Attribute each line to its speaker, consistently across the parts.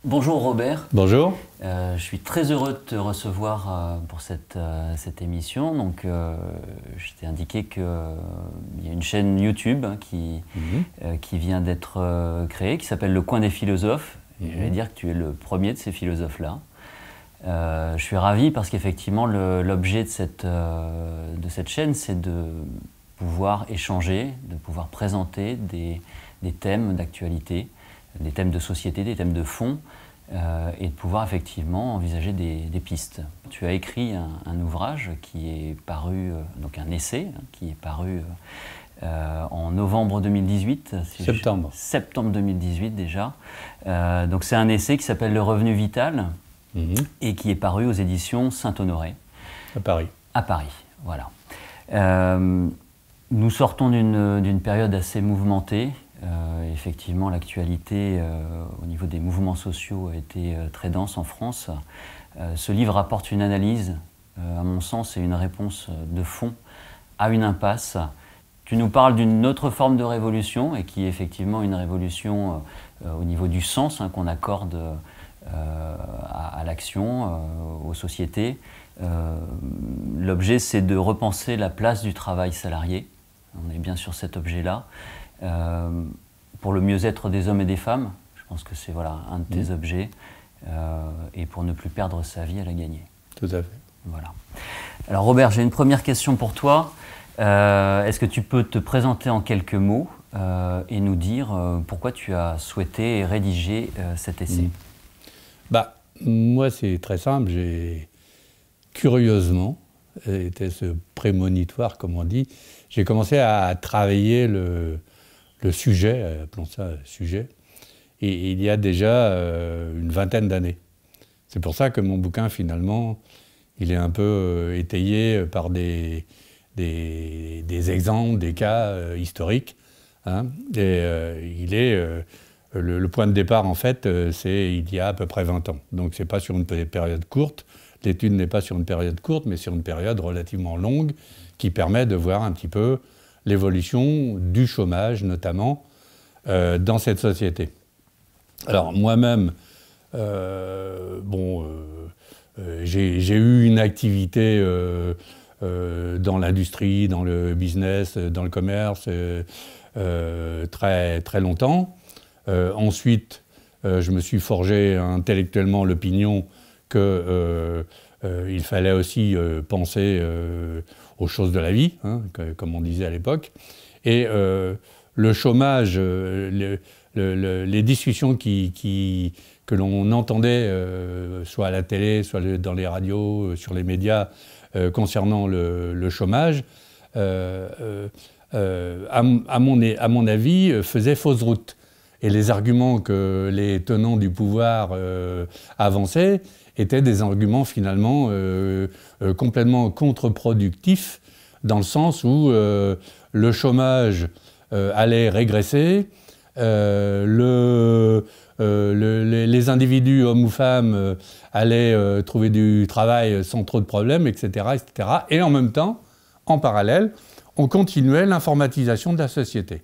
Speaker 1: Bonjour Robert.
Speaker 2: Bonjour.
Speaker 1: Je suis très heureux de te recevoir pour cette émission. Donc, je t'ai indiqué qu'il y a une chaîne YouTube qui vient d'être créée, qui s'appelle Le Coin des Philosophes. Et je vais dire que tu es le premier de ces philosophes-là. Je suis ravi parce qu'effectivement, l'objet de cette chaîne, c'est de pouvoir échanger, de pouvoir présenter des thèmes d'actualité, des thèmes de société, des thèmes de fond, et de pouvoir effectivement envisager des pistes. Tu as écrit un ouvrage qui est paru, donc un essai, qui est paru en novembre 2018.
Speaker 2: Septembre.
Speaker 1: Septembre 2018 déjà. Donc c'est un essai qui s'appelle Le Revenu Vital et qui est paru aux éditions Saint-Honoré.
Speaker 2: À Paris.
Speaker 1: À Paris, voilà. Nous sortons d'une période assez mouvementée. Effectivement, l'actualité au niveau des mouvements sociaux a été très dense en France. Ce livre apporte une analyse, à mon sens, et une réponse de fond à une impasse. Tu nous parles d'une autre forme de révolution, et qui est effectivement une révolution au niveau du sens qu'on accorde à l'action, aux sociétés. L'objet, c'est de repenser la place du travail salarié. On est bien sur cet objet-là. Pour le mieux-être des hommes et des femmes, je pense que c'est un de tes objets, et pour ne plus perdre sa vie à la gagner.
Speaker 2: Tout à fait.
Speaker 1: Voilà. Alors Robert, j'ai une première question pour toi. Est-ce que tu peux te présenter en quelques mots et nous dire pourquoi tu as souhaité rédiger cet essai?
Speaker 2: Moi, c'est très simple. J'ai curieusement, était ce prémonitoire, comme on dit, j'ai commencé à travailler le sujet, appelons ça sujet, et il y a déjà une vingtaine d'années. C'est pour ça que mon bouquin, finalement, il est un peu étayé par des exemples, des cas historiques. Et il est... le point de départ, en fait, c'est il y a à peu près 20 ans. Donc c'est pas sur une période courte. L'étude n'est pas sur une période courte, mais sur une période relativement longue qui permet de voir un petit peu l'évolution du chômage, notamment, dans cette société. Alors, moi-même, j'ai eu une activité dans l'industrie, dans le business, dans le commerce, très, très longtemps. Ensuite, je me suis forgé intellectuellement l'opinion qu'il fallait aussi penser aux choses de la vie, comme on disait à l'époque. Et le chômage, les discussions que l'on entendait, soit à la télé, soit dans les radios, sur les médias, concernant le chômage, à mon avis, faisaient fausse route. Et les arguments que les tenants du pouvoir avançaient étaient des arguments finalement complètement contre-productifs, dans le sens où le chômage allait régresser, les individus, hommes ou femmes, allaient trouver du travail sans trop de problèmes, etc., etc. Et en même temps, en parallèle, on continuait l'informatisation de la société.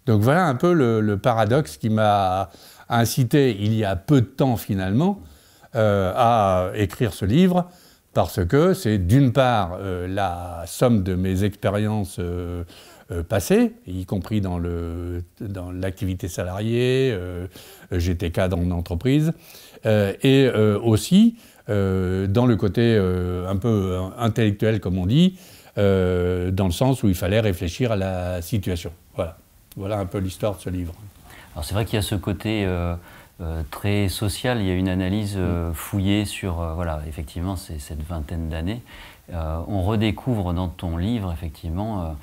Speaker 2: Donc voilà un peu le paradoxe qui m'a incité, il y a peu de temps finalement, à écrire ce livre, parce que c'est d'une part la somme de mes expériences passées, y compris dans l'activité salariée, j'étais cadre en entreprise, et aussi dans le côté un peu intellectuel, comme on dit, dans le sens où il fallait réfléchir à la situation. Voilà. Voilà un peu l'histoire de ce livre.
Speaker 1: Alors c'est vrai qu'il y a ce côté très social, il y a une analyse fouillée sur effectivement cette vingtaine d'années. On redécouvre dans ton livre effectivement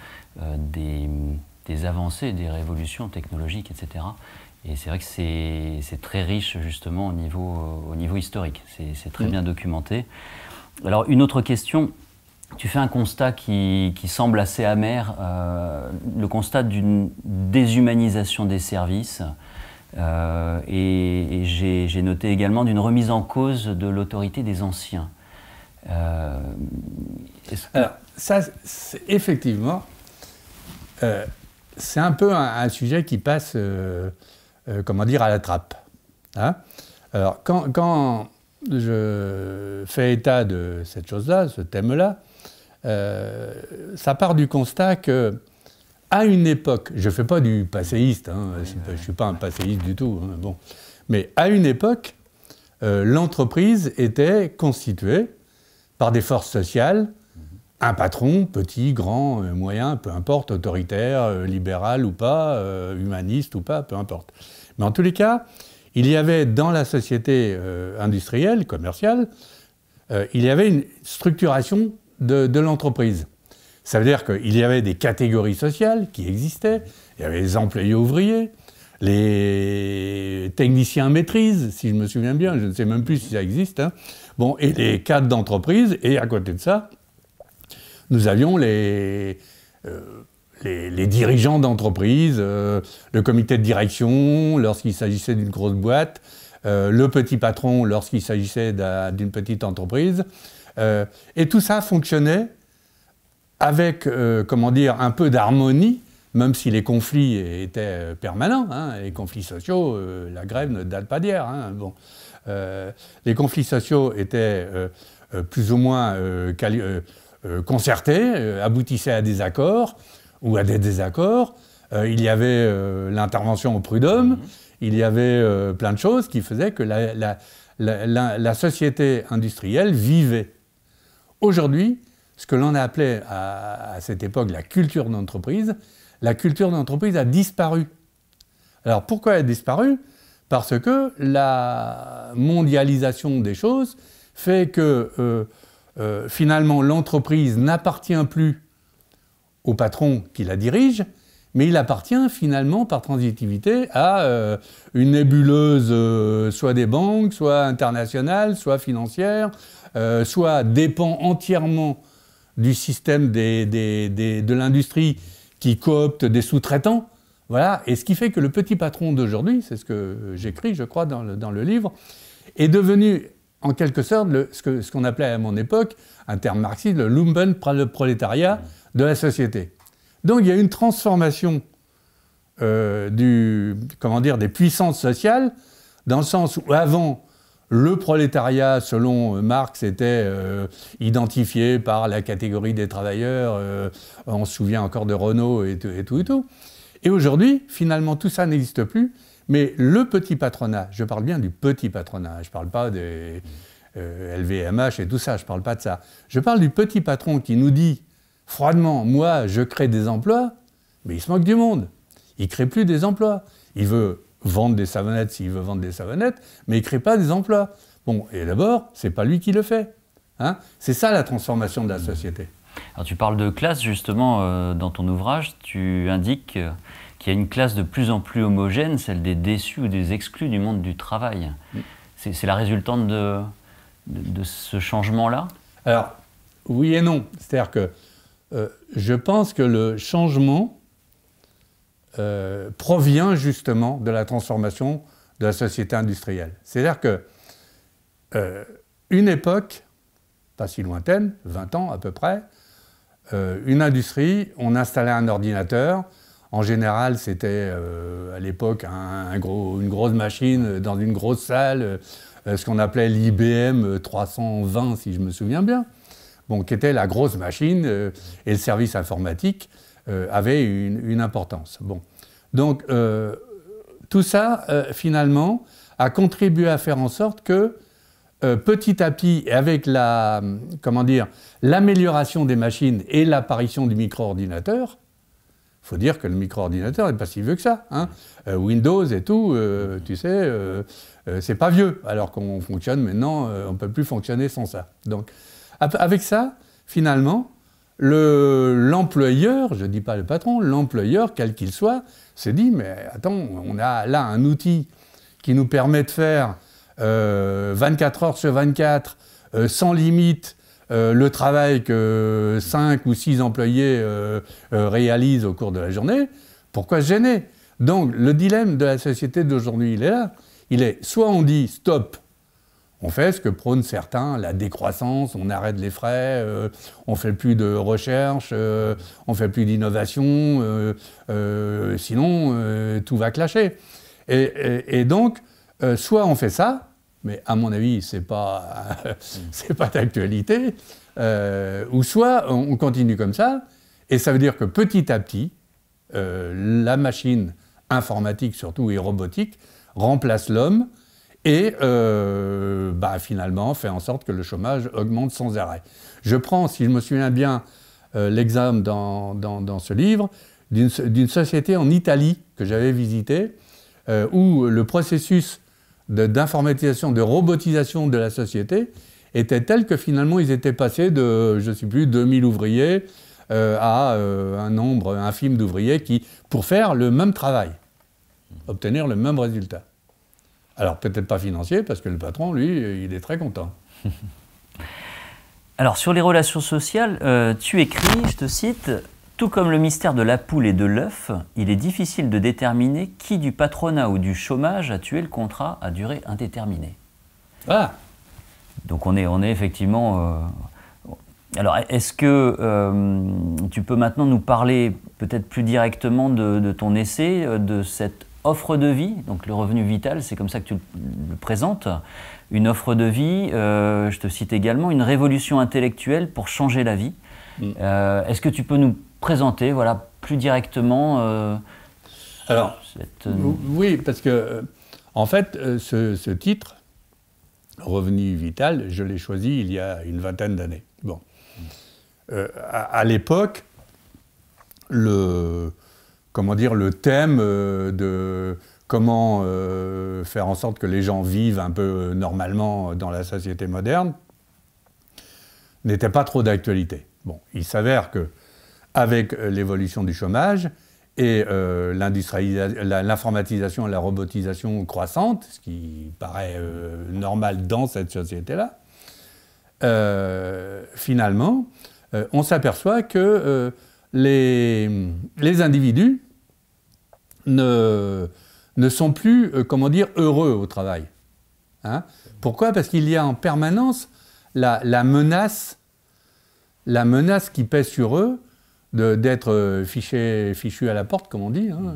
Speaker 1: des avancées, des révolutions technologiques, etc. Et c'est vrai que c'est très riche justement au niveau historique, c'est très bien documenté. Alors une autre question. Tu fais un constat qui semble assez amer, le constat d'une déshumanisation des services, et j'ai noté également d'une remise en cause de l'autorité des anciens.
Speaker 2: Alors, ça, effectivement, c'est un peu un sujet qui passe, comment dire, à la trappe. Alors, quand je fais état de cette chose-là, ce thème-là, ça part du constat que, à une époque, je ne fais pas du passéiste, hein, je ne suis pas un passéiste du tout, hein, bon, mais à une époque, l'entreprise était constituée par des forces sociales, un patron, petit, grand, moyen, peu importe, autoritaire, libéral ou pas, humaniste ou pas, peu importe. Mais en tous les cas, il y avait dans la société industrielle, commerciale, il y avait une structuration de l'entreprise. Ça veut dire qu'il y avait des catégories sociales qui existaient, il y avait les employés ouvriers, les techniciens maîtrises, si je me souviens bien, je ne sais même plus si ça existe, hein. Bon, et les cadres d'entreprise, et à côté de ça, nous avions les dirigeants d'entreprise, le comité de direction lorsqu'il s'agissait d'une grosse boîte, le petit patron lorsqu'il s'agissait d'une petite entreprise. Et tout ça fonctionnait avec, comment dire, un peu d'harmonie, même si les conflits étaient permanents, hein, les conflits sociaux, la grève ne date pas d'hier. Hein, bon. Les conflits sociaux étaient plus ou moins concertés, aboutissaient à des accords ou à des désaccords. Il y avait l'intervention au prud'homme, il y avait plein de choses qui faisaient que la société industrielle vivait. Aujourd'hui, ce que l'on a appelé à cette époque la culture d'entreprise a disparu. Alors pourquoi elle a disparu? Parce que la mondialisation des choses fait que finalement l'entreprise n'appartient plus au patron qui la dirige, mais il appartient finalement par transitivité à une nébuleuse soit des banques, soit internationale, soit financière, soit dépend entièrement du système de l'industrie qui coopte des sous-traitants. Voilà. Et ce qui fait que le petit patron d'aujourd'hui, c'est ce que j'écris, je crois, dans le livre, est devenu en quelque sorte ce qu'on appelait à mon époque, un terme marxiste, le lumpenprolétariat de la société. Donc il y a une transformation des puissances sociales, dans le sens où avant, le prolétariat, selon Marx, était identifié par la catégorie des travailleurs, on se souvient encore de Renault et tout. Et aujourd'hui, finalement, tout ça n'existe plus, mais le petit patronat, je parle bien du petit patronat, je ne parle pas des LVMH et tout ça, je ne parle pas de ça. Je parle du petit patron qui nous dit froidement, moi, je crée des emplois, mais il se moque du monde. Il ne crée plus des emplois. Il veut vendre des savonnettes s'il veut vendre des savonnettes, mais il ne crée pas des emplois. Bon, et d'abord, ce n'est pas lui qui le fait. Hein, c'est ça la transformation de la société.
Speaker 1: Alors tu parles de classe justement dans ton ouvrage, tu indiques qu'il y a une classe de plus en plus homogène, celle des déçus ou des exclus du monde du travail. C'est la résultante de ce changement-là? Alors,
Speaker 2: oui et non. C'est-à-dire que je pense que le changement provient justement de la transformation de la société industrielle. C'est-à-dire que une époque, pas si lointaine, 20 ans à peu près, une industrie, on installait un ordinateur. En général, c'était à l'époque une grosse machine dans une grosse salle, ce qu'on appelait l'IBM 320, si je me souviens bien, bon, qui était la grosse machine, et le service informatique avait une importance. Bon. Donc, tout ça, finalement, a contribué à faire en sorte que, petit à petit, avec l'amélioration des machines et l'apparition du micro-ordinateur, il faut dire que le micro-ordinateur n'est pas si vieux que ça. Hein. Windows et tout, tu sais, c'est pas vieux, alors qu'on fonctionne maintenant, on ne peut plus fonctionner sans ça. Donc, avec ça, finalement, l'employeur, je ne dis pas le patron, l'employeur, quel qu'il soit, s'est dit, mais attends, on a là un outil qui nous permet de faire 24 heures sur 24, sans limite, le travail que 5 ou 6 employés réalisent au cours de la journée, pourquoi se gêner? Donc le dilemme de la société d'aujourd'hui, il est là. Il est, soit on dit stop, on fait ce que prônent certains, la décroissance, on arrête les frais, on ne fait plus de recherche, on ne fait plus d'innovation, sinon tout va clasher. Et donc, soit on fait ça, mais à mon avis, c'est pas d'actualité. Ou soit on continue comme ça, et ça veut dire que petit à petit, la machine informatique surtout et robotique remplace l'homme et finalement fait en sorte que le chômage augmente sans arrêt. Je prends, si je me souviens bien, l'exemple dans ce livre d'une société en Italie que j'avais visitée où le processus d'informatisation, de robotisation de la société était tel que finalement ils étaient passés de, je ne sais plus, 2000 ouvriers à un nombre infime d'ouvriers pour faire le même travail, obtenir le même résultat. Alors peut-être pas financier, parce que le patron, lui, il est très content.
Speaker 1: Alors sur les relations sociales, tu écris, je te cite, « Tout comme le mystère de la poule et de l'œuf, il est difficile de déterminer qui du patronat ou du chômage a tué le contrat à durée indéterminée. »
Speaker 2: Ah.
Speaker 1: Donc on est effectivement... Alors est-ce que tu peux maintenant nous parler peut-être plus directement de ton essai, de cette offre de vie, donc le revenu vital, c'est comme ça que tu le présentes, une offre de vie, je te cite également, une révolution intellectuelle pour changer la vie. Est-ce que tu peux nous présenter, voilà, plus directement
Speaker 2: Alors, oui, parce que, en fait, ce titre, Revenu vital, je l'ai choisi il y a une vingtaine d'années. Bon. À l'époque, le thème de comment faire en sorte que les gens vivent un peu normalement dans la société moderne n'était pas trop d'actualité. Bon, il s'avère qu'avec l'évolution du chômage et l'informatisation et la robotisation croissante, ce qui paraît normal dans cette société-là, finalement, on s'aperçoit que les individus ne sont plus, heureux au travail. Hein? Pourquoi? Parce qu'il y a en permanence la menace qui pèse sur eux d'être fichus à la porte, comme on dit, hein,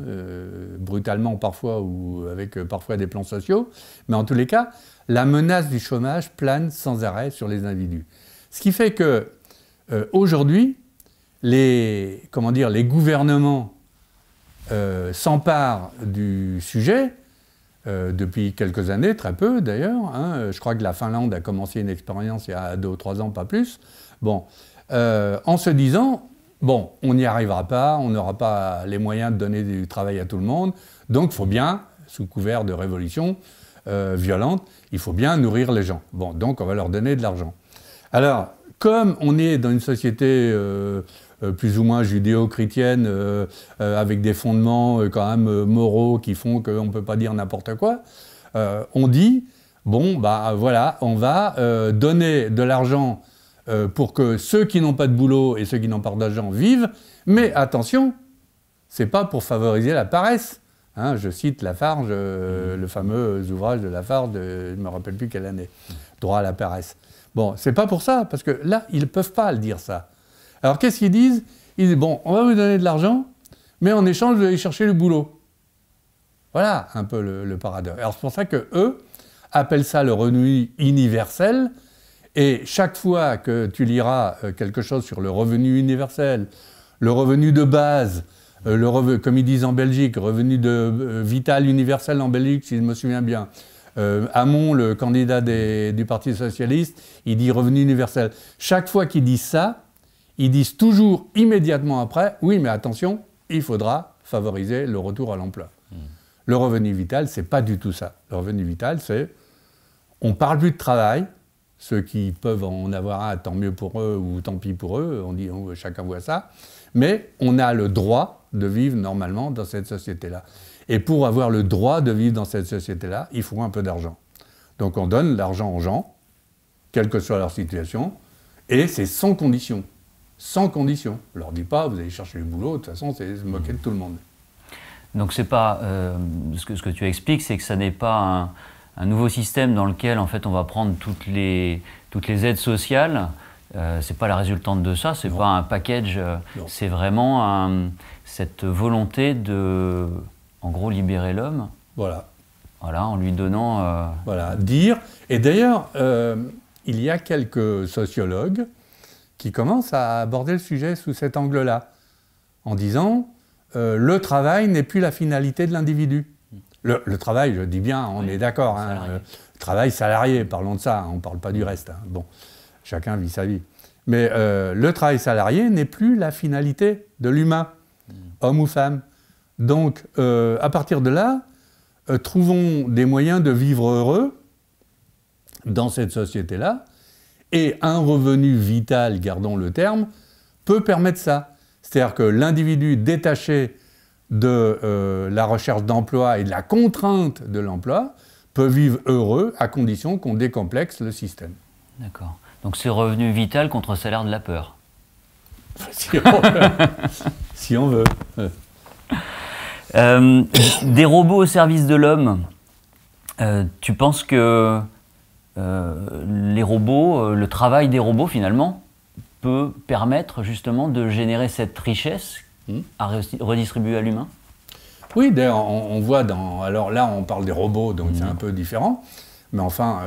Speaker 2: brutalement parfois ou avec parfois des plans sociaux. Mais en tous les cas, la menace du chômage plane sans arrêt sur les individus. Ce qui fait que aujourd'hui, les gouvernements s'emparent du sujet, depuis quelques années, très peu d'ailleurs. Hein. Je crois que la Finlande a commencé une expérience il y a 2 ou 3 ans, pas plus. Bon, en se disant, bon, on n'y arrivera pas, on n'aura pas les moyens de donner du travail à tout le monde, donc il faut bien, sous couvert de révolution violente, il faut bien nourrir les gens. Bon, donc on va leur donner de l'argent. Alors, comme on est dans une société plus ou moins judéo-chrétienne, avec des fondements quand même moraux qui font qu'on ne peut pas dire n'importe quoi, on dit, bon, bah voilà, on va donner de l'argent pour que ceux qui n'ont pas de boulot et ceux qui n'ont pas d'argent vivent, mais attention, c'est pas pour favoriser la paresse. Hein, je cite Lafarge, le fameux ouvrage de Lafarge, je ne me rappelle plus quelle année, Droit à la paresse. Bon, c'est pas pour ça, parce que là, ils ne peuvent pas le dire ça. Alors qu'est-ce qu'ils disent? Ils disent, bon, on va vous donner de l'argent, mais en échange, vous allez chercher le boulot. Voilà un peu le paradoxe. Alors c'est pour ça qu'eux appellent ça le revenu universel, et chaque fois que tu liras quelque chose sur le revenu universel, le revenu de base, comme ils disent en Belgique, revenu vital universel en Belgique, si je me souviens bien, Hamon, le candidat du Parti socialiste, il dit revenu universel. Chaque fois qu'ils disent ça, ils disent toujours immédiatement après, oui, mais attention, il faudra favoriser le retour à l'emploi. Le revenu vital, c'est pas du tout ça. Le revenu vital, c'est, on parle plus de travail, ceux qui peuvent en avoir un, tant mieux pour eux ou tant pis pour eux, on dit, chacun voit ça, mais on a le droit de vivre normalement dans cette société-là. Et pour avoir le droit de vivre dans cette société-là, il faut un peu d'argent. Donc on donne l'argent aux gens, quelle que soit leur situation, et c'est sans condition. Sans condition. On ne leur dit pas, vous allez chercher le boulot, de toute façon, c'est se moquer de tout le monde.
Speaker 1: Donc c'est pas, ce que tu expliques, c'est que ça n'est pas un nouveau système dans lequel en fait on va prendre toutes les aides sociales. C'est pas la résultante de ça, c'est pas un package, c'est vraiment cette volonté de, en gros, libérer l'homme.
Speaker 2: Voilà.
Speaker 1: Voilà, en lui donnant...
Speaker 2: Voilà, dire. Et d'ailleurs, il y a quelques sociologues qui commencent à aborder le sujet sous cet angle-là, en disant le travail n'est plus la finalité de l'individu. Le travail, je dis bien, on est d'accord, hein, le travail salarié, parlons de ça, on ne parle pas du reste. Hein. Bon, chacun vit sa vie. Mais le travail salarié n'est plus la finalité de l'humain, homme ou femme. Donc, à partir de là, trouvons des moyens de vivre heureux dans cette société-là, et un revenu vital, gardons le terme, peut permettre ça. C'est-à-dire que l'individu détaché de la recherche d'emploi et de la contrainte de l'emploi peut vivre heureux à condition qu'on décomplexe le système.
Speaker 1: D'accord. Donc c'est revenu vital contre salaire de la peur.
Speaker 2: Si on veut. Si on veut.
Speaker 1: Des robots au service de l'homme, tu penses que les robots, le travail des robots finalement, peut permettre justement de générer cette richesse à redistribuer à l'humain?
Speaker 2: Oui, d'ailleurs, on voit dans... Alors là, on parle des robots, donc c'est un peu différent. Mais enfin,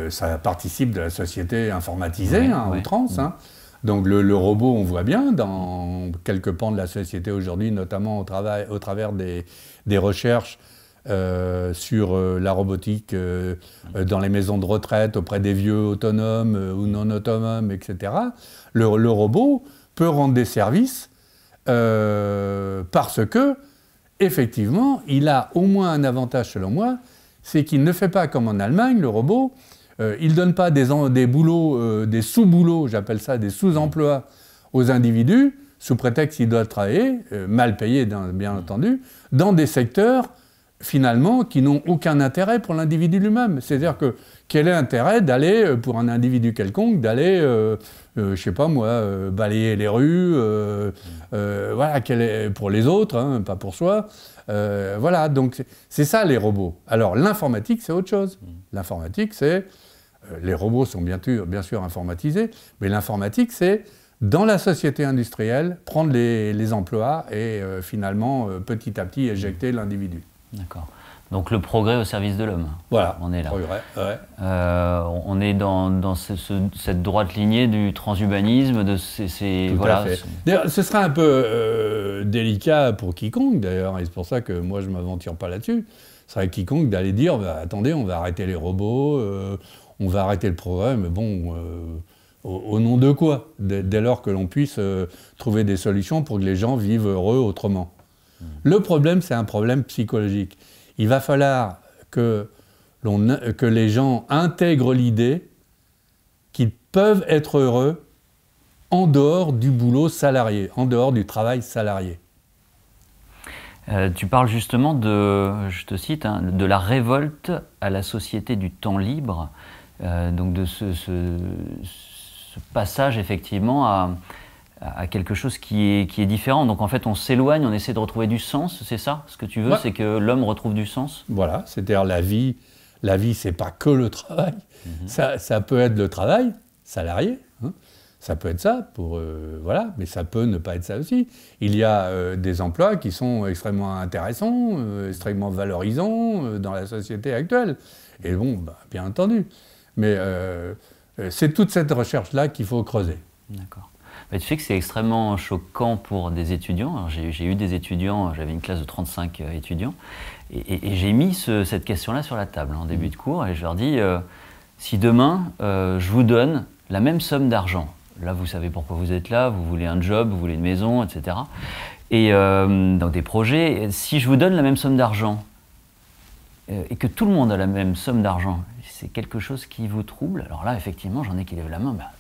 Speaker 2: ça participe de la société informatisée, à outrance. Hein. Donc le robot, on voit bien dans quelques pans de la société aujourd'hui, notamment au travers des recherches sur la robotique dans les maisons de retraite, auprès des vieux autonomes ou non autonomes, etc. Le robot peut rendre des services parce que, effectivement, il a au moins un avantage selon moi, c'est qu'il ne fait pas comme en Allemagne, le robot, il ne donne pas des boulots, des sous-boulots, j'appelle ça des sous-emplois aux individus, sous prétexte qu'ils doivent travailler, mal payés bien entendu, dans des secteurs finalement qui n'ont aucun intérêt pour l'individu lui-même. C'est-à-dire que quel est l'intérêt d'aller, pour un individu quelconque, d'aller, je sais pas moi, balayer les rues, voilà, pour les autres, hein, pas pour soi. Voilà, donc c'est ça les robots. Alors l'informatique, c'est autre chose. L'informatique, c'est... les robots sont bien sûr informatisés, mais l'informatique, c'est, dans la société industrielle, prendre les emplois et finalement, petit à petit, éjecter l'individu.
Speaker 1: D'accord. Donc le progrès au service de l'homme.
Speaker 2: Voilà,
Speaker 1: on est là.
Speaker 2: Progrès, ouais.
Speaker 1: On est dans cette droite lignée du transhumanisme, de
Speaker 2: voilà. D'ailleurs, ce serait un peu délicat pour quiconque, d'ailleurs, et c'est pour ça que moi je ne m'aventure pas là-dessus. Ce serait quiconque d'aller dire, bah, attendez, on va arrêter les robots, on va arrêter le progrès, mais bon, au nom de quoi? Dès lors que l'on puisse trouver des solutions pour que les gens vivent heureux autrement. Le problème, c'est un problème psychologique. Il va falloir que les gens intègrent l'idée qu'ils peuvent être heureux en dehors du boulot salarié, en dehors du travail salarié.
Speaker 1: Tu parles justement de, je te cite, hein, de la révolte à la société du temps libre, donc de ce passage effectivement à quelque chose qui est différent. Donc en fait, on s'éloigne, on essaie de retrouver du sens, c'est ça? Ce que tu veux, c'est que l'homme retrouve du sens? Voilà,
Speaker 2: c'est-à-dire la vie, c'est pas que le travail. Ça peut être le travail salarié, hein. Ça peut être ça, voilà, mais ça peut ne pas être ça aussi. Il y a des emplois qui sont extrêmement intéressants, extrêmement valorisants dans la société actuelle. Et bon, bah, bien entendu. Mais c'est toute cette recherche-là qu'il faut creuser.
Speaker 1: D'accord. Mais tu sais que c'est extrêmement choquant pour des étudiants. J'ai eu des étudiants, j'avais une classe de 35 étudiants, et j'ai mis cette question-là sur la table en début de cours, et je leur dis, si demain, je vous donne la même somme d'argent, là vous savez pourquoi vous êtes là, vous voulez un job, vous voulez une maison, etc. Et dans des projets, si je vous donne la même somme d'argent, et que tout le monde a la même somme d'argent, c'est quelque chose qui vous trouble? Alors là, effectivement, j'en ai qui lèvent la main, bah,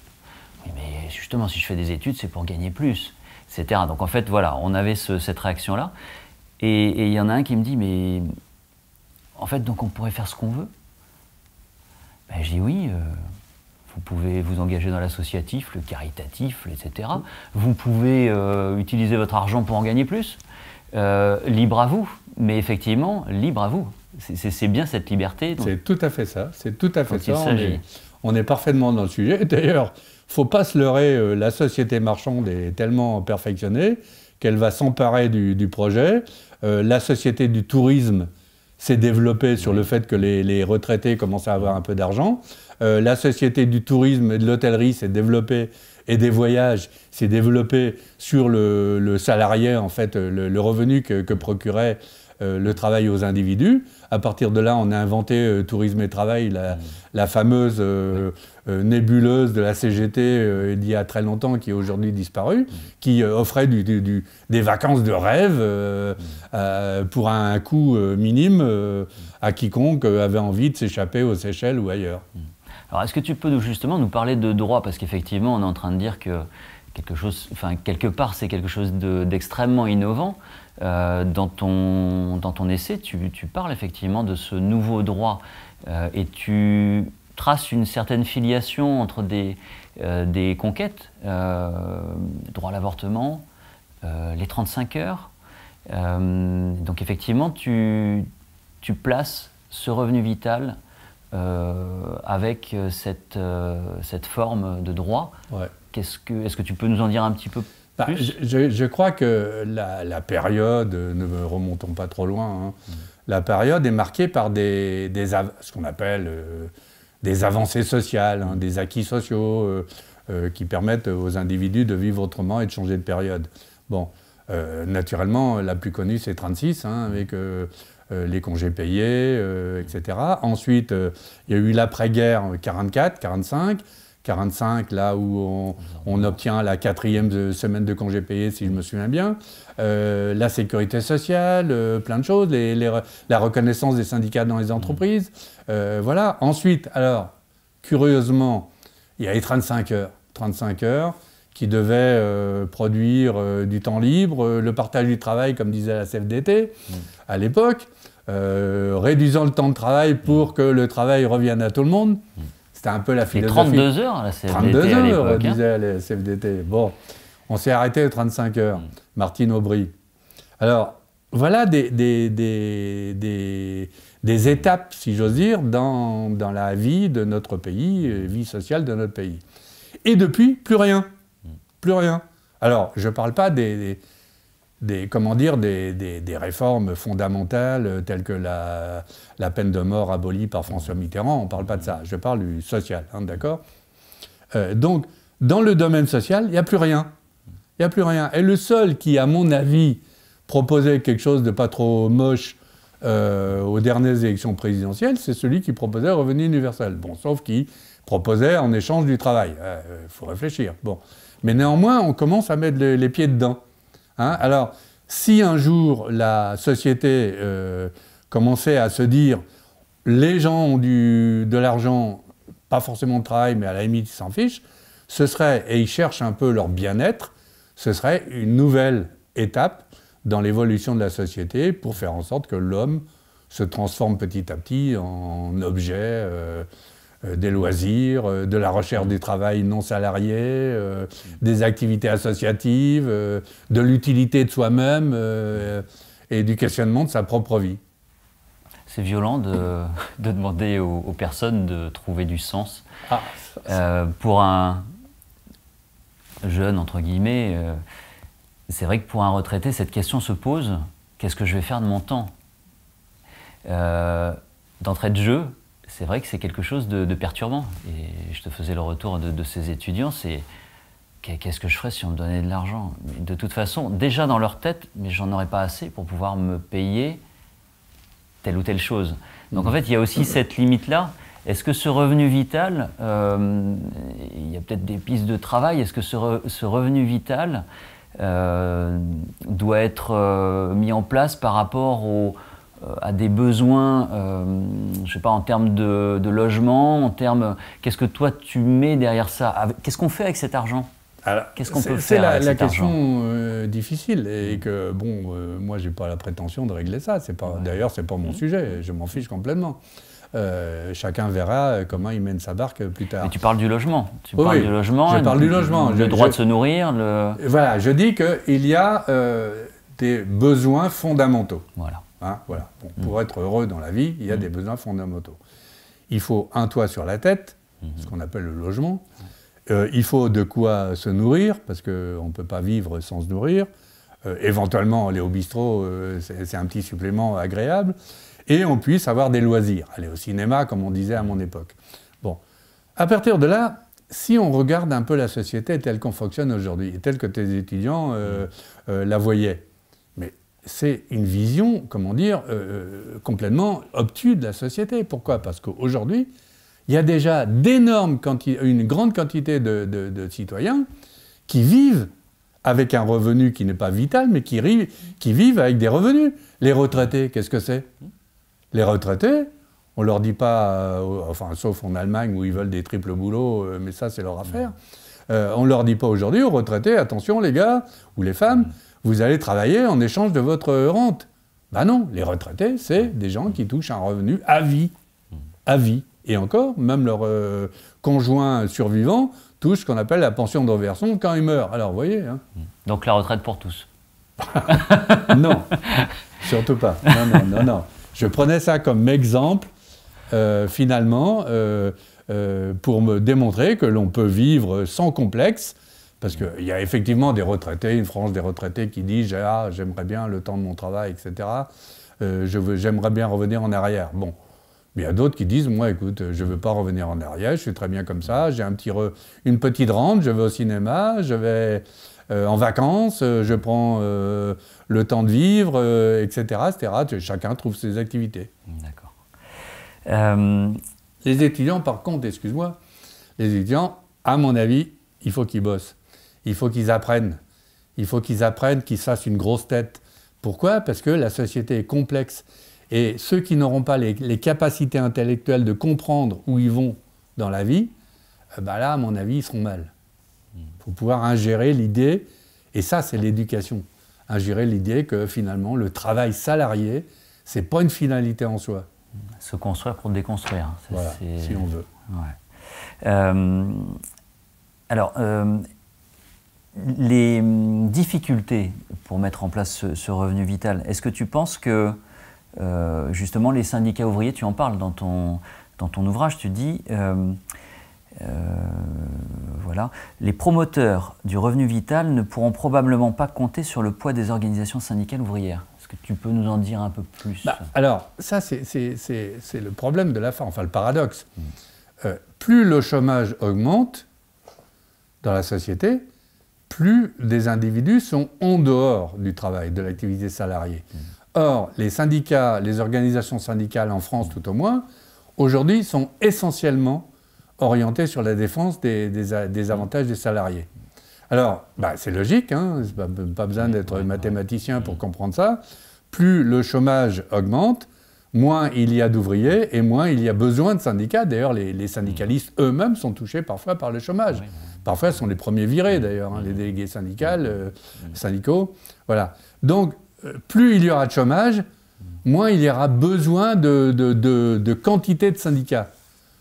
Speaker 1: oui, mais justement, si je fais des études, c'est pour gagner plus, etc. Donc en fait, voilà, on avait cette réaction-là. Et il y en a un qui me dit, mais en fait, donc on pourrait faire ce qu'on veut? Ben, je dis oui, vous pouvez vous engager dans l'associatif, le caritatif, etc. Vous pouvez utiliser votre argent pour en gagner plus. Libre à vous, mais effectivement, libre à vous. C'est bien cette liberté.
Speaker 2: C'est tout à fait ça, c'est tout à fait ça. On est parfaitement dans le sujet. D'ailleurs, il ne faut pas se leurrer, la société marchande est tellement perfectionnée qu'elle va s'emparer du projet. La société du tourisme s'est développée sur le fait que les retraités commençaient à avoir un peu d'argent. La société du tourisme et de l'hôtellerie s'est développée et des voyages s'est développée sur le salarié, en fait, le revenu que procurait le travail aux individus. À partir de là, on a inventé Tourisme et Travail, la fameuse nébuleuse de la CGT il y a très longtemps, qui est aujourd'hui disparue, qui offrait des vacances de rêve pour un coût minime à quiconque avait envie de s'échapper aux Seychelles ou ailleurs.
Speaker 1: Alors, est-ce que tu peux justement nous parler de droit? Parce qu'effectivement, on est en train de dire que quelque part, c'est quelque chose d'extrêmement innovant. Dans ton essai, tu parles effectivement de ce nouveau droit et tu traces une certaine filiation entre des conquêtes, droit à l'avortement, les 35 heures. Donc effectivement, tu places ce revenu vital avec cette forme de droit.
Speaker 2: Ouais.
Speaker 1: Est-ce que tu peux nous en dire un petit peu plus?
Speaker 2: Je crois que la période, ne remontons pas trop loin, la période est marquée par ce qu'on appelle des avancées sociales, des acquis sociaux qui permettent aux individus de vivre autrement et de changer de période. Bon, naturellement, la plus connue, c'est 36, avec les congés payés, etc. Ensuite, il y a eu l'après-guerre 44, 45. 45, là où on obtient la 4e semaine de congés payés, si je me souviens bien. La sécurité sociale, plein de choses, la reconnaissance des syndicats dans les entreprises. Voilà. Ensuite, alors, curieusement, il y a les 35 heures. 35 heures qui devaient produire du temps libre, le partage du travail, comme disait la CFDT à l'époque, réduisant le temps de travail pour que le travail revienne à tout le monde. C'était un peu la philosophie.
Speaker 1: 32 heures, la CFDT
Speaker 2: 32
Speaker 1: à
Speaker 2: heures,
Speaker 1: l'époque.
Speaker 2: disait la CFDT. Bon, on s'est arrêté aux 35 heures. Martine Aubry. Alors, voilà des étapes, si j'ose dire, dans la vie de notre pays, vie sociale de notre pays. Et depuis, plus rien. Plus rien. Alors, je ne parle pas des réformes fondamentales telles que la peine de mort abolie par François Mitterrand, on ne parle pas de ça, je parle du social, d'accord? Donc, dans le domaine social, il n'y a plus rien. Il n'y a plus rien. Et le seul qui, à mon avis, proposait quelque chose de pas trop moche aux dernières élections présidentielles, c'est celui qui proposait le revenu universel. Bon, sauf qu'il proposait en échange du travail. Il faut réfléchir. Bon. Mais néanmoins, on commence à mettre les pieds dedans. Alors, si un jour la société commençait à se dire les gens ont de l'argent, pas forcément de travail, mais à la limite ils s'en fichent, ce serait, et ils cherchent un peu leur bien-être, ce serait une nouvelle étape dans l'évolution de la société pour faire en sorte que l'homme se transforme petit à petit en objet des loisirs, de la recherche du travail non salarié, des activités associatives, de l'utilité de soi-même et du questionnement de sa propre vie.
Speaker 1: C'est violent de demander aux personnes de trouver du sens. Pour un jeune, entre guillemets, c'est vrai que pour un retraité, cette question se pose, qu'est-ce que je vais faire de mon temps? D'entrée de jeu, c'est vrai que c'est quelque chose de perturbant. Et je te faisais le retour de ces étudiants, c'est qu'est-ce que je ferais si on me donnait de l'argent? De toute façon, déjà dans leur tête, mais j'en aurais pas assez pour pouvoir me payer telle ou telle chose. Donc en fait, il y a aussi cette limite-là. Est-ce que ce revenu vital, il y a peut-être des pistes de travail, est-ce que ce revenu vital doit être mis en place par rapport à des besoins, je sais pas, en termes de logement, en termes... Qu'est-ce que toi tu mets derrière ça? Qu'est-ce qu'on fait avec cet argent? Qu'est-ce qu'on peut faire avec cet argent?
Speaker 2: C'est la question difficile et que, bon, moi j'ai pas la prétention de régler ça. D'ailleurs, c'est pas mon sujet, je m'en fiche complètement. Chacun verra comment il mène sa barque plus tard.
Speaker 1: Mais tu parles du logement. Tu parles du logement.
Speaker 2: Je parle du logement.
Speaker 1: Le droit de se nourrir.
Speaker 2: Voilà, je dis qu'il y a des besoins fondamentaux.
Speaker 1: Voilà.
Speaker 2: Voilà. Bon, pour être heureux dans la vie, il y a des besoins fondamentaux. Il faut un toit sur la tête, ce qu'on appelle le logement. Il faut de quoi se nourrir, parce qu'on ne peut pas vivre sans se nourrir. Éventuellement, aller au bistrot, c'est un petit supplément agréable. et on puisse avoir des loisirs, aller au cinéma, comme on disait à mon époque. Bon, à partir de là, si on regarde un peu la société telle qu'on fonctionne aujourd'hui, et telle que tes étudiants la voyaient, mais c'est une vision, comment dire, complètement obtuse de la société. Pourquoi? Parce qu'aujourd'hui, il y a déjà une grande quantité de citoyens qui vivent avec un revenu qui n'est pas vital, mais qui vivent avec des revenus. Les retraités, qu'est-ce que c'est? Les retraités, on ne leur dit pas, enfin, sauf en Allemagne où ils veulent des triples boulots, mais ça, c'est leur affaire. On ne leur dit pas aujourd'hui aux retraités, attention les gars, ou les femmes, vous allez travailler en échange de votre rente. Ben non, les retraités, c'est des gens qui touchent un revenu à vie. À vie. Et encore, même leur conjoint survivant touche ce qu'on appelle la pension de réversion quand ils meurent. Alors, vous voyez. Hein.
Speaker 1: Donc la retraite pour tous.
Speaker 2: Non, surtout pas. Non. Je prenais ça comme exemple, finalement, pour me démontrer que l'on peut vivre sans complexe, parce qu'il y a effectivement des retraités, une frange des retraités qui disent « Ah, j'aimerais bien le temps de mon travail, etc. J'aimerais bien revenir en arrière. » Bon. Mais il y a d'autres qui disent, moi, écoute, je ne veux pas revenir en arrière, je suis très bien comme ça, j'ai une petite rente, je vais au cinéma, je vais en vacances, je prends le temps de vivre, etc., etc. Chacun trouve ses activités.
Speaker 1: D'accord.
Speaker 2: Les étudiants, par contre, excuse-moi, les étudiants, à mon avis, il faut qu'ils bossent. Il faut qu'ils apprennent. Il faut qu'ils apprennent, qu'ils se fassent une grosse tête. Pourquoi? Parce que la société est complexe. Et ceux qui n'auront pas les capacités intellectuelles de comprendre où ils vont dans la vie, ben là, à mon avis, ils seront mal. Il faut pouvoir ingérer l'idée, et ça, c'est l'éducation. Ingérer l'idée que finalement, le travail salarié, ce n'est pas une finalité en soi.
Speaker 1: Se construire pour déconstruire.
Speaker 2: Voilà, si on veut.
Speaker 1: Ouais. Alors, les difficultés pour mettre en place ce revenu vital, est-ce que tu penses que justement, les syndicats ouvriers, tu en parles dans ton ouvrage, tu dis, voilà, les promoteurs du revenu vital ne pourront probablement pas compter sur le poids des organisations syndicales ouvrières. Est-ce que tu peux nous en dire un peu plus?
Speaker 2: Alors, ça, c'est le problème de la fin, enfin le paradoxe. Plus le chômage augmente dans la société, plus des individus sont en dehors du travail, de l'activité salariée. Or, les syndicats, les organisations syndicales en France tout au moins, aujourd'hui sont essentiellement orientées sur la défense des avantages des salariés. Alors, c'est logique, hein, pas besoin d'être mathématicien pour comprendre ça. Plus le chômage augmente, moins il y a d'ouvriers et moins il y a besoin de syndicats. D'ailleurs, les syndicalistes eux-mêmes sont touchés parfois par le chômage. Parfois, ce sont les premiers virés d'ailleurs, hein, les délégués syndicaux. Voilà. Donc, plus il y aura de chômage, moins il y aura besoin de quantité de syndicats.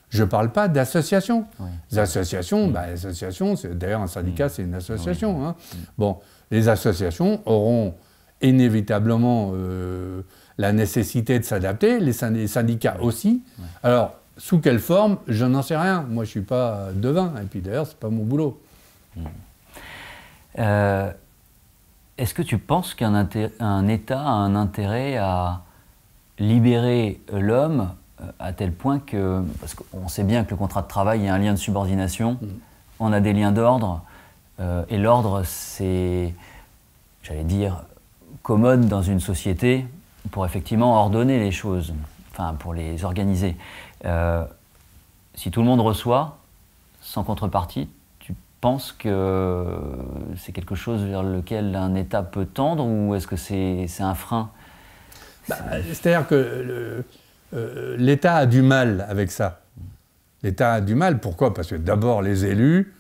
Speaker 2: Je ne parle pas d'associations. Les associations, d'ailleurs un syndicat c'est une association. Hein. Bon, les associations auront inévitablement la nécessité de s'adapter, les syndicats aussi. Alors, sous quelle forme, je n'en sais rien. Moi, je ne suis pas devin, et puis d'ailleurs, ce n'est pas mon boulot.
Speaker 1: Est-ce que tu penses qu'un État a un intérêt à libérer l'homme à tel point que... Parce qu'on sait bien que le contrat de travail, il y a un lien de subordination, on a des liens d'ordre, et l'ordre, c'est, j'allais dire, commode dans une société pour effectivement ordonner les choses, enfin pour les organiser. Si tout le monde reçoit, sans contrepartie, tu penses que c'est quelque chose vers lequel un État peut tendre ou est-ce que c'est un frein?
Speaker 2: C'est-à-dire que l'État a du mal avec ça. L'État a du mal, pourquoi? Parce que d'abord les élus,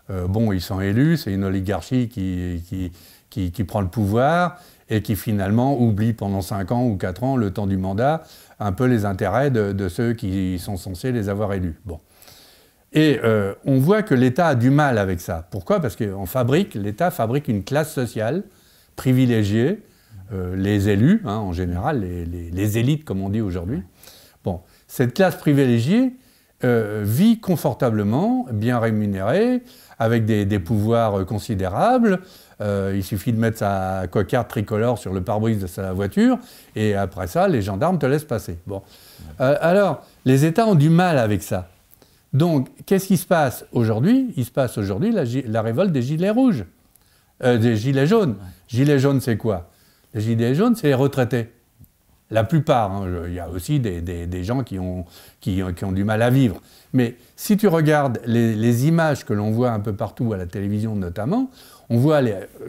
Speaker 2: ils sont élus, c'est une oligarchie qui prend le pouvoir et qui finalement oublie pendant 5 ans ou 4 ans, le temps du mandat, un peu les intérêts de ceux qui sont censés les avoir élus. Bon. Et on voit que l'État a du mal avec ça. Pourquoi? Parce que l'État fabrique une classe sociale privilégiée, les élus, hein, en général, les élites, comme on dit aujourd'hui. Bon, cette classe privilégiée vit confortablement, bien rémunérée, avec des pouvoirs considérables, il suffit de mettre sa cocarde tricolore sur le pare-brise de sa voiture, et après ça, les gendarmes te laissent passer. Bon. Alors, les États ont du mal avec ça. Donc, qu'est-ce qui se passe aujourd'hui? Il se passe aujourd'hui la révolte des gilets rouges, des gilets jaunes. Ouais. Gilets jaunes, c'est quoi? Les gilets jaunes, c'est les retraités. La plupart, hein, il y a aussi des gens qui ont du mal à vivre. Mais si tu regardes les images que l'on voit un peu partout à la télévision notamment, on voit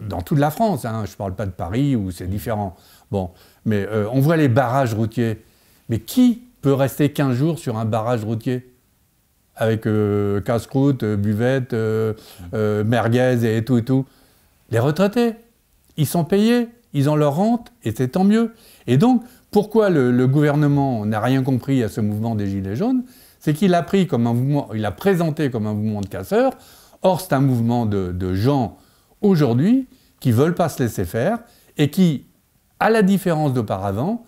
Speaker 2: dans toute la France, hein, je ne parle pas de Paris où c'est différent, bon, mais on voit les barrages routiers. Mais qui peut rester 15 jours sur un barrage routier avec casse-croûte, buvette, merguez et tout et tout? Les retraités, ils sont payés, ils ont leur rente et c'est tant mieux. Et donc, pourquoi le gouvernement n'a rien compris à ce mouvement des Gilets jaunes? C'est qu'il a pris comme un mouvement, il a présenté comme un mouvement de casseurs. Or, c'est un mouvement de gens aujourd'hui qui ne veulent pas se laisser faire et qui, à la différence d'auparavant,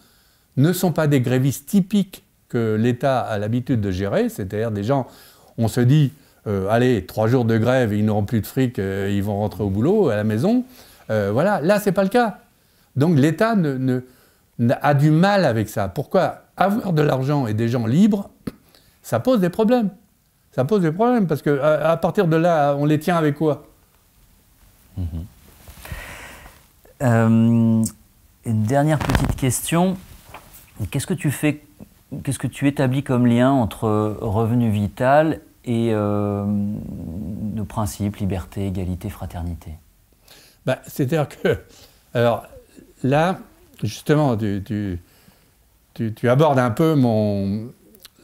Speaker 2: ne sont pas des grévistes typiques que l'État a l'habitude de gérer, c'est-à-dire des gens, on se dit, allez, 3 jours de grève, ils n'auront plus de fric, ils vont rentrer au boulot, à la maison. Voilà, là, ce n'est pas le cas. Donc l'État a du mal avec ça. Pourquoi? Avoir de l'argent et des gens libres, ça pose des problèmes. Ça pose des problèmes parce qu'à partir de là, on les tient avec quoi?
Speaker 1: Une dernière petite question. Qu'est-ce que tu établis comme lien entre revenu vital et nos principes, liberté, égalité, fraternité?
Speaker 2: C'est-à-dire que, alors là, justement, tu abordes un peu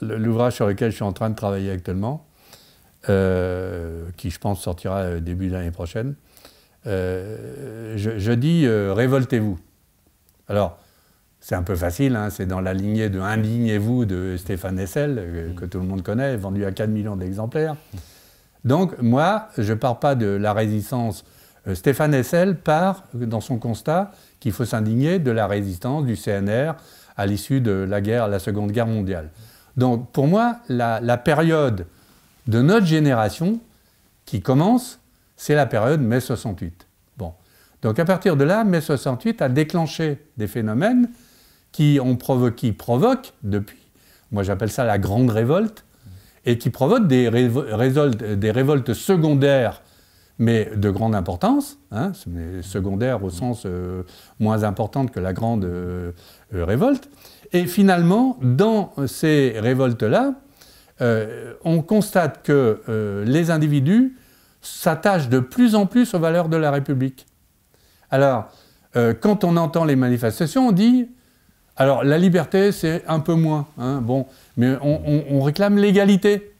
Speaker 2: l'ouvrage sur lequel je suis en train de travailler actuellement, qui je pense sortira début de l'année prochaine. Je dis révoltez-vous. Alors, c'est un peu facile, hein, c'est dans la lignée de Indignez-vous de Stéphane Hessel, que tout le monde connaît, vendu à 4 millions d'exemplaires. Donc, moi, je ne pars pas de la résistance. Stéphane Hessel part dans son constat qu'il faut s'indigner de la résistance du CNR à l'issue de la Seconde Guerre mondiale. Donc, pour moi, la période de notre génération qui commence, c'est la période mai 68. Bon. Donc, à partir de là, mai 68 a déclenché des phénomènes qui provoquent depuis, moi j'appelle ça la grande révolte, et qui provoquent des révoltes secondaires, mais de grande importance, hein, secondaire au sens moins importante que la grande révolte. Et finalement, dans ces révoltes-là, on constate que les individus s'attachent de plus en plus aux valeurs de la République. Alors, quand on entend les manifestations, on dit, alors la liberté, c'est un peu moins, hein, bon, mais on réclame l'égalité.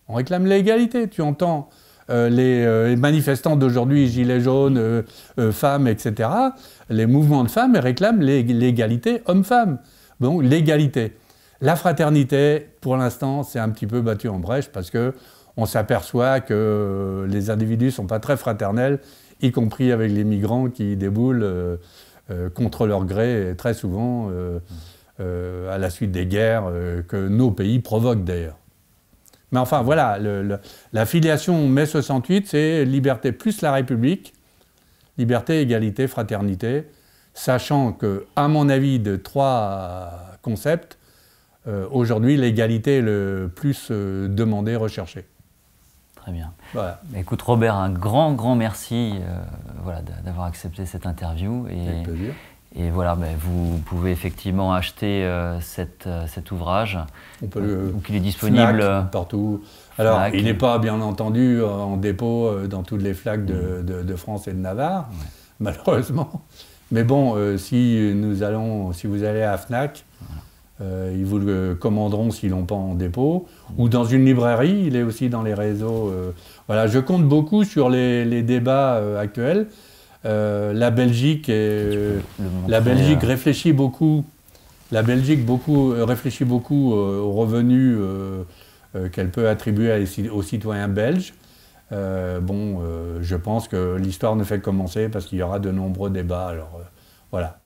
Speaker 2: On réclame l'égalité. Tu entends les manifestants d'aujourd'hui, gilets jaunes, femmes, etc., les mouvements de femmes réclament l'égalité homme-femme. Bon, l'égalité. La fraternité, pour l'instant, c'est un petit peu battu en brèche parce qu'on s'aperçoit que les individus ne sont pas très fraternels, y compris avec les migrants qui déboulent contre leur gré, très souvent, à la suite des guerres que nos pays provoquent d'ailleurs. Mais enfin, voilà, la filiation mai 68, c'est liberté plus la République, liberté, égalité, fraternité, sachant que, à mon avis, de 3 concepts, aujourd'hui, l'égalité est le plus demandée, recherchée.
Speaker 1: Très bien.
Speaker 2: Voilà.
Speaker 1: Écoute Robert, un grand merci voilà, d'avoir accepté cette interview.
Speaker 2: Avec plaisir.
Speaker 1: Et voilà, vous pouvez effectivement acheter cet ouvrage.
Speaker 2: On peut
Speaker 1: donc il est disponible
Speaker 2: Fnac, partout. Alors, Fnac, il n'est pas bien entendu en dépôt dans toutes les FNAC de France et de Navarre, malheureusement. Mais bon, si vous allez à Fnac, ils vous le commanderont s'ils l'ont pas en dépôt. Ou dans une librairie, il est aussi dans les réseaux. Voilà, je compte beaucoup sur les débats actuels. La Belgique réfléchit beaucoup. La Belgique réfléchit beaucoup aux revenus qu'elle peut attribuer aux citoyens belges. Je pense que l'histoire ne fait que commencer parce qu'il y aura de nombreux débats. Alors voilà.